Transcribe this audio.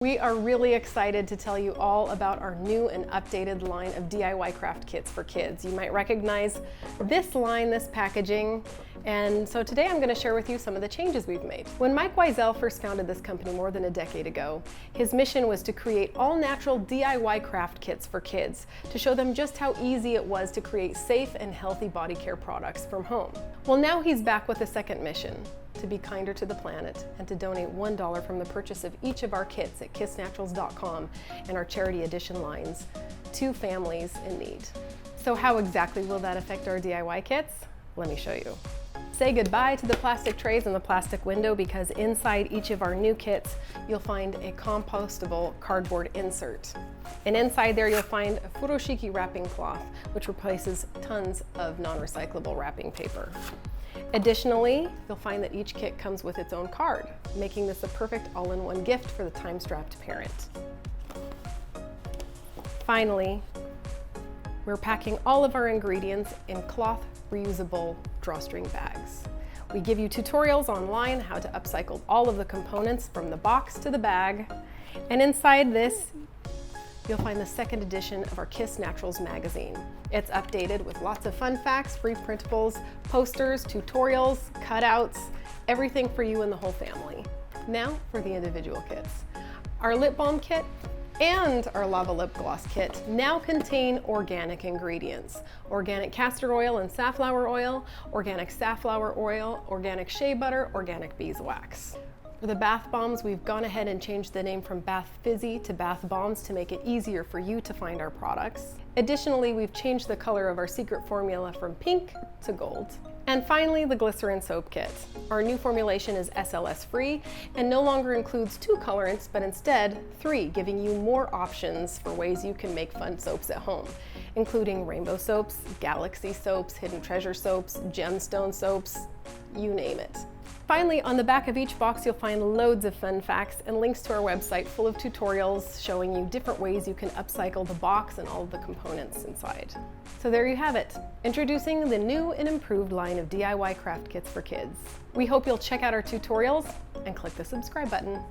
We are really excited to tell you all about our new and updated line of DIY craft kits for kids. You might recognize this line, this packaging, and so today I'm going to share with you some of the changes we've made. When Mike Weisel first founded this company more than a decade ago, his mission was to create all-natural DIY craft kits for kids to show them just how easy it was to create safe and healthy body care products from home. Well, now he's back with a second mission: to be kinder to the planet and to donate $1 from the purchase of each of our kits at kissnaturals.com and our charity edition lines to families in need. So how exactly will that affect our DIY kits? Let me show you. Say goodbye to the plastic trays and the plastic window, because inside each of our new kits you'll find a compostable cardboard insert. And inside there you'll find a furoshiki wrapping cloth, which replaces tons of non-recyclable wrapping paper. Additionally, you'll find that each kit comes with its own card, making this a perfect all-in-one gift for the time-strapped parent. Finally, we're packing all of our ingredients in cloth reusable drawstring bags. We give you tutorials online how to upcycle all of the components from the box to the bag, and inside this you'll find the second edition of our Kiss Naturals magazine. It's updated with lots of fun facts, free printables, posters, tutorials, cutouts, everything for you and the whole family. Now for the individual kits. Our lip balm kit and our lava lip gloss kit now contain organic ingredients: organic castor oil and safflower oil, organic safflower oil, organic shea butter, organic beeswax. For the bath bombs, we've gone ahead and changed the name from Bath Fizzy to Bath Bombs to make it easier for you to find our products. Additionally, we've changed the color of our secret formula from pink to gold. And finally, the glycerin soap kit. Our new formulation is SLS-free and no longer includes 2 colorants, but instead 3, giving you more options for ways you can make fun soaps at home, including rainbow soaps, galaxy soaps, hidden treasure soaps, gemstone soaps, you name it. Finally, on the back of each box you'll find loads of fun facts and links to our website full of tutorials showing you different ways you can upcycle the box and all of the components inside. So there you have it, introducing the new and improved line of DIY craft kits for kids. We hope you'll check out our tutorials and click the subscribe button.